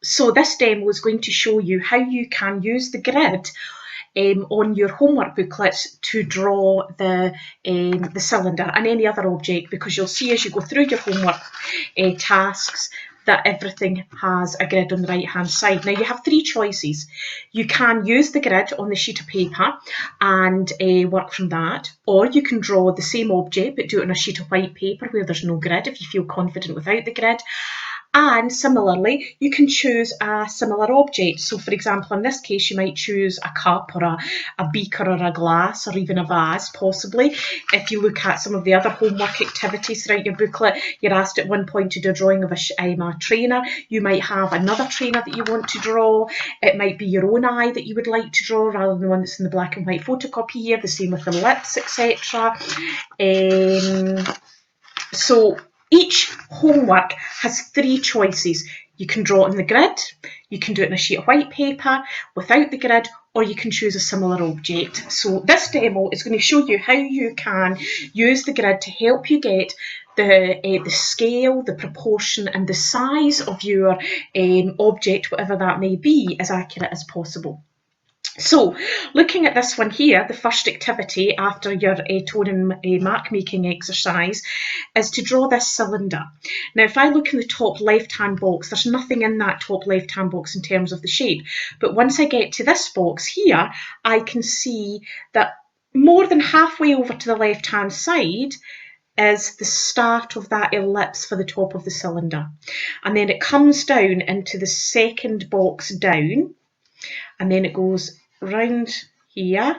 So this demo is going to show you how you can use the grid on your homework booklets to draw the cylinder and any other object, because you'll see as you go through your homework tasks that everything has a grid on the right hand side. Now you have three choices. You can use the grid on the sheet of paper and work from that, or you can draw the same object but do it on a sheet of white paper where there's no grid if you feel confident without the grid. And similarly, you can choose a similar object. So for example, in this case, you might choose a cup or a beaker or a glass or even a vase, possibly. If you look at some of the other homework activities throughout your booklet, you're asked at one point to do a drawing of a trainer. You might have another trainer that you want to draw. It might be your own eye that you would like to draw rather than the one that's in the black and white photocopy here. The same with the lips, etc. So each homework has three choices. You can draw it on the grid, you can do it on a sheet of white paper without the grid, or you can choose a similar object. So this demo is going to show you how you can use the grid to help you get the scale, the proportion and the size of your object, whatever that may be, as accurate as possible. So, looking at this one here, the first activity after your tone and mark making exercise is to draw this cylinder. Now, if I look in the top left-hand box, there's nothing in that top left-hand box in terms of the shape. But once I get to this box here, I can see that more than halfway over to the left-hand side is the start of that ellipse for the top of the cylinder. And then it comes down into the second box down, and then it goes round here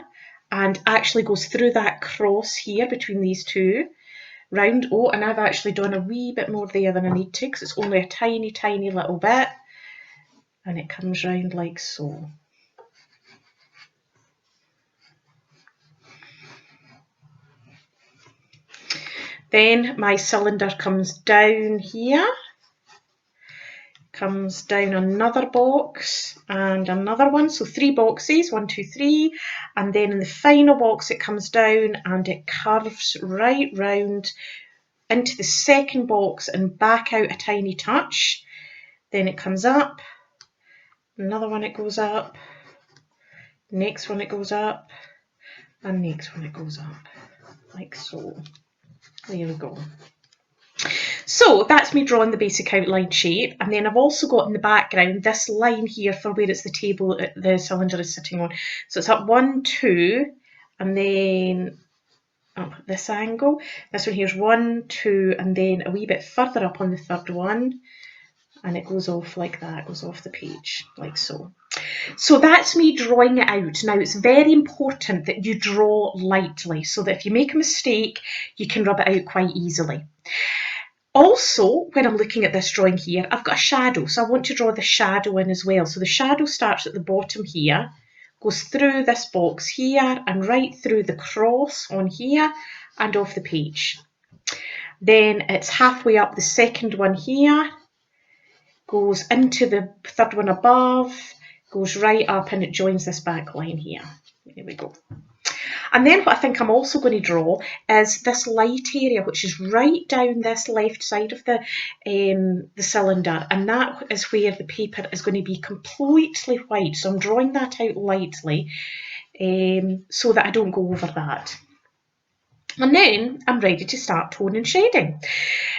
and actually goes through that cross here between these two, round. Oh, and I've actually done a wee bit more there than I need to because it's only a tiny, tiny little bit, and it comes round like so. Then my cylinder comes down here, comes down another box and another one, so three boxes, 1, 2, 3, and then in the final box it comes down and it curves right round into the second box and back out a tiny touch. Then it comes up, another one it goes up, next one it goes up, and next one it goes up, like so. There we go. So that's me drawing the basic outline shape, and then I've also got in the background this line here for where it's the table the cylinder is sitting on. So it's up 1, 2, and then up at this angle. This one here's 1, 2, and then a wee bit further up on the third one, and it goes off like that, goes off the page, like so. So that's me drawing it out. Now it's very important that you draw lightly so that if you make a mistake, you can rub it out quite easily. Also, when I'm looking at this drawing here, I've got a shadow, so I want to draw the shadow in as well. So the shadow starts at the bottom here, goes through this box here and right through the cross on here and off the page. Then it's halfway up the second one here, goes into the third one above, goes right up and it joins this back line here. There we go. And then what I think I'm also going to draw is this light area, which is right down this left side of the cylinder, and that is where the paper is going to be completely white. So I'm drawing that out lightly so that I don't go over that. And then I'm ready to start tone and shading.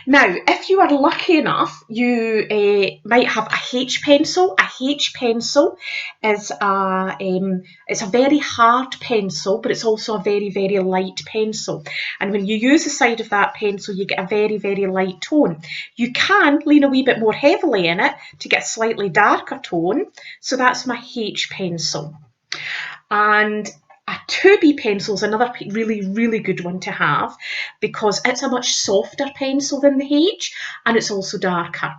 Now, if you are lucky enough, you might have a H pencil. A H pencil is it's a very hard pencil, but it's also a very, very light pencil. And when you use the side of that pencil, you get a very, very light tone. You can lean a wee bit more heavily in it to get a slightly darker tone. So that's my H pencil. And a 2B pencil is another really, really good one to have because it's a much softer pencil than the H, and it's also darker.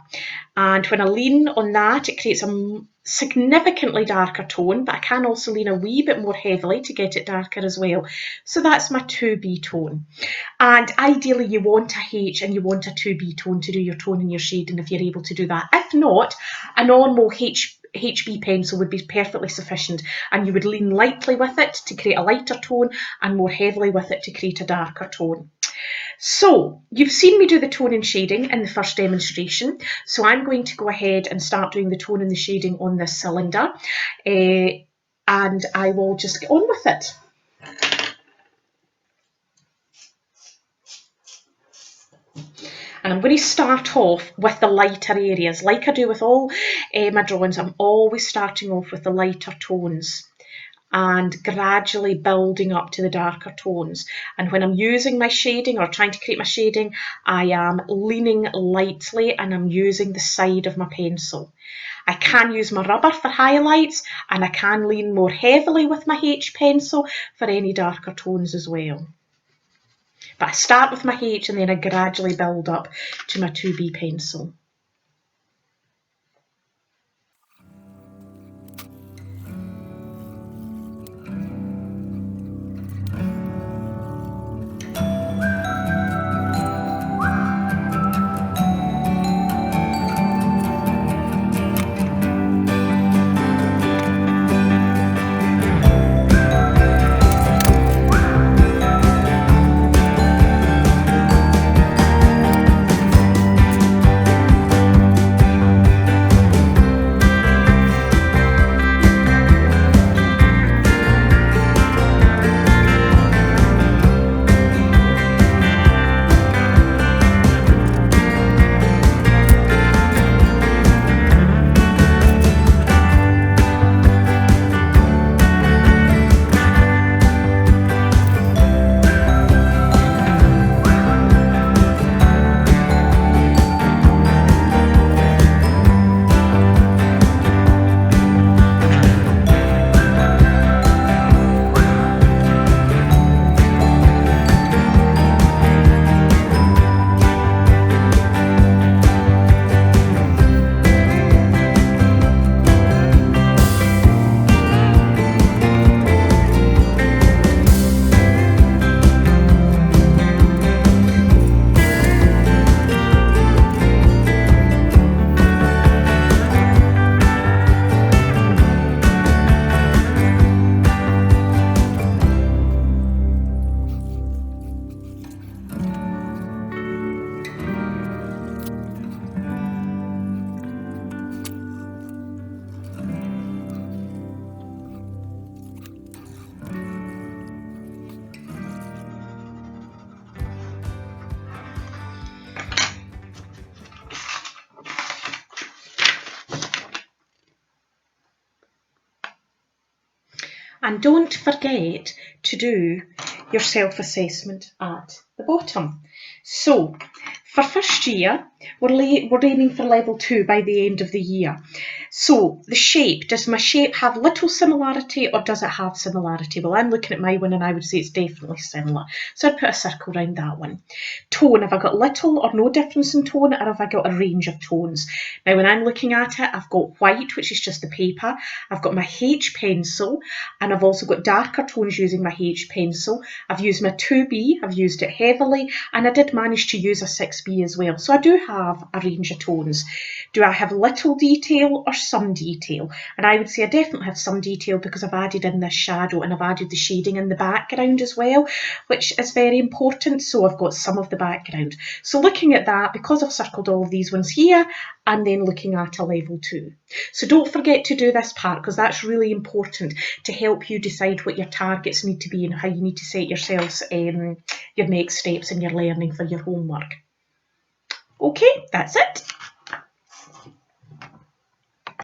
And when I lean on that, it creates a significantly darker tone, but I can also lean a wee bit more heavily to get it darker as well. So that's my 2B tone. And ideally you want a H and you want a 2B tone to do your tone and your shading if you're able to do that. If not, a normal HB pencil would be perfectly sufficient, and you would lean lightly with it to create a lighter tone and more heavily with it to create a darker tone. So you've seen me do the tone and shading in the first demonstration, so I'm going to go ahead and start doing the tone and the shading on this cylinder, and I will just get on with it. And I'm going to start off with the lighter areas. Like I do with all my drawings, I'm always starting off with the lighter tones and gradually building up to the darker tones. And when I'm using my shading or trying to create my shading, I am leaning lightly and I'm using the side of my pencil. I can use my rubber for highlights, and I can lean more heavily with my H pencil for any darker tones as well. But I start with my H and then I gradually build up to my 2B pencil. And don't forget to do your self-assessment at the bottom. So for first year, we're aiming for level 2 by the end of the year. So the shape, does my shape have little similarity or does it have similarity? Well, I'm looking at my one and I would say it's definitely similar. So I'd put a circle around that one. Tone, have I got little or no difference in tone, or have I got a range of tones? Now when I'm looking at it, I've got white, which is just the paper. I've got my H pencil, and I've also got darker tones using my H pencil. I've used my 2B, I've used it heavily, and I did manage to use a 6B as well. So I do have a range of tones. Do I have little detail or some detail? And I would say I definitely have some detail because I've added in this shadow and I've added the shading in the background as well, which is very important. So I've got some of the background. So looking at that, because I've circled all of these ones here, I'm then looking at a level 2. So don't forget to do this part because that's really important to help you decide what your targets need to be and how you need to set yourselves your next steps in your learning for your homework. Okay, that's it.